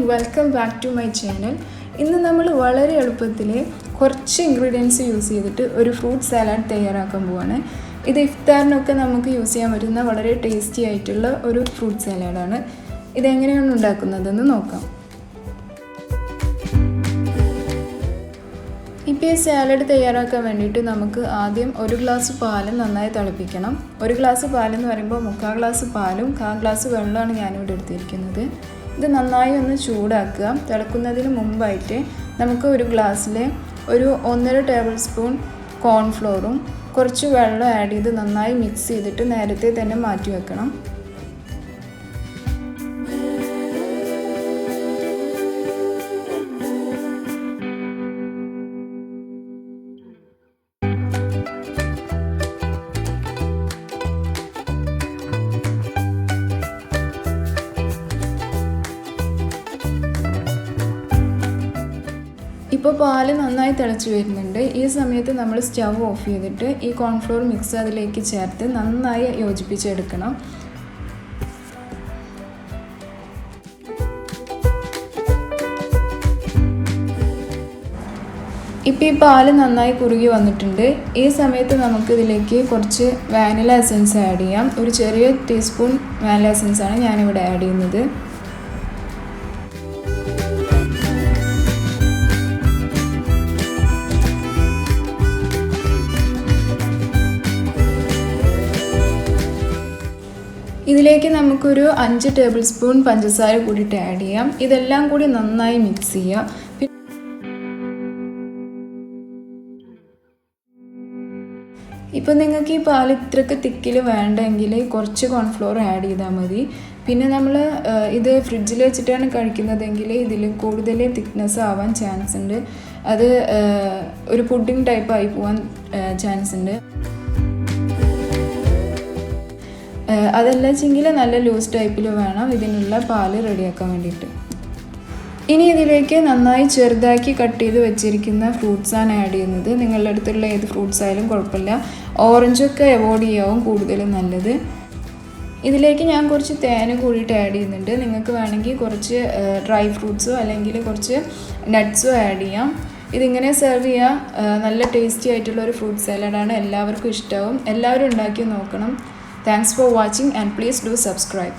welcome back to my channel. ഇന്ന് നമ്മൾ വളരെ എളുപ്പത്തിൽ കുറച്ച് ഇൻഗ്രീഡിയൻസ് യൂസ് ചെയ്തിട്ട് ഒരു ഫ്രൂട്ട് സാലഡ് തയ്യാറാക്കാൻ പോവാണ്. ഇത് ഇഫ്താറിനൊക്കെ നമുക്ക് യൂസ് ചെയ്യാൻ പറ്റുന്ന വളരെ ടേസ്റ്റി ആയിട്ടുള്ള ഒരു ഫ്രൂട്ട് സാലഡാണ്. ഇതെങ്ങനെയാണ് ഉണ്ടാക്കുന്നതെന്ന് നോക്കാം. ഇപ്പോൾ ഈ സാലഡ് തയ്യാറാക്കാൻ വേണ്ടിയിട്ട് നമുക്ക് ആദ്യം ഒരു ഗ്ലാസ് പാല് നന്നായി തിളപ്പിക്കണം. ഒരു ഗ്ലാസ് പാലെന്ന് പറയുമ്പോൾ 3/4 ഗ്ലാസ് പാലും 1/4 ഗ്ലാസ് വെള്ളമാണ് ഞാനിവിടെ എടുത്തിരിക്കുന്നത്. ഇത് നന്നായി ഒന്ന് ചൂടാക്കുക. തിളക്കുന്നതിന് മുമ്പായിട്ട് നമുക്ക് ഒരു ഗ്ലാസ്സിൽ ഒരു 1.5 ടേബിൾ സ്പൂൺ കോൺഫ്ലോറും കുറച്ച് വെള്ളം ആഡ് ചെയ്ത് നന്നായി മിക്സ് ചെയ്തിട്ട് നേരത്തെ തന്നെ മാറ്റി വെക്കണം. ഇപ്പോൾ പാല് നന്നായി തിളച്ച് വരുന്നുണ്ട്. ഈ സമയത്ത് നമ്മൾ സ്റ്റവ് ഓഫ് ചെയ്തിട്ട് ഈ കോൺഫ്ലോർ മിക്സ് അതിലേക്ക് ചേർത്ത് നന്നായി യോജിപ്പിച്ചെടുക്കണം. ഇപ്പോൾ ഈ പാല് നന്നായി കുറുകി വന്നിട്ടുണ്ട്. ഈ സമയത്ത് നമുക്കിതിലേക്ക് കുറച്ച് വാനില എസൻസ് ആഡ് ചെയ്യാം. ഒരു ചെറിയ ടീസ്പൂൺ വാനില എസൻസാണ് ഞാനിവിടെ ആഡ് ചെയ്യുന്നത്. ഇതിലേക്ക് നമുക്കൊരു 5 ടേബിൾ സ്പൂൺ പഞ്ചസാര കൂടിയിട്ട് ആഡ് ചെയ്യാം. ഇതെല്ലാം കൂടി നന്നായി മിക്സ് ചെയ്യാം. ഇപ്പോൾ നിങ്ങൾക്ക് ഈ പാൽ ഇത്രയ്ക്ക് തിക്കിൽ വേണ്ടെങ്കിൽ കുറച്ച് കോൺഫ്ലോർ ആഡ് ചെയ്താൽ മതി. പിന്നെ നമ്മൾ ഇത് ഫ്രിഡ്ജിൽ വെച്ചിട്ടാണ് കഴിക്കുന്നതെങ്കിൽ ഇതിൽ കൂടുതൽ തിക്നെസ് ആവാൻ ചാൻസ് ഉണ്ട്. അത് ഒരു പുഡിംഗ് ടൈപ്പ് ആയി പോകാൻ ചാൻസ് ഉണ്ട്. അതല്ല വെച്ചെങ്കിൽ നല്ല ലൂസ് ടൈപ്പിൽ വേണം ഇതിനുള്ള പാല് റെഡിയാക്കാൻ വേണ്ടിയിട്ട്. ഇനി ഇതിലേക്ക് നന്നായി ചെറുതാക്കി കട്ട് ചെയ്ത് വെച്ചിരിക്കുന്ന ഫ്രൂട്ട്സാണ് ആഡ് ചെയ്യുന്നത്. നിങ്ങളുടെ അടുത്തുള്ള ഏത് ഫ്രൂട്ട്സ് ആയാലും കുഴപ്പമില്ല. ഓറഞ്ചൊക്കെ അവോയ്ഡ് ചെയ്യാവും കൂടുതലും നല്ലത്. ഇതിലേക്ക് ഞാൻ കുറച്ച് തേൻ കൂടിയിട്ട് ആഡ് ചെയ്യുന്നുണ്ട്. നിങ്ങൾക്ക് വേണമെങ്കിൽ കുറച്ച് ഡ്രൈ ഫ്രൂട്ട്സോ അല്ലെങ്കിൽ കുറച്ച് നട്ട്സോ ആഡ് ചെയ്യാം. ഇതിങ്ങനെ സെർവ് ചെയ്യുക. നല്ല ടേസ്റ്റി ആയിട്ടുള്ള ഒരു ഫ്രൂട്ട് സാലഡാണ്. എല്ലാവർക്കും ഇഷ്ടമാവും. എല്ലാവരും ഉണ്ടാക്കി നോക്കണം. Thanks for watching and please do subscribe.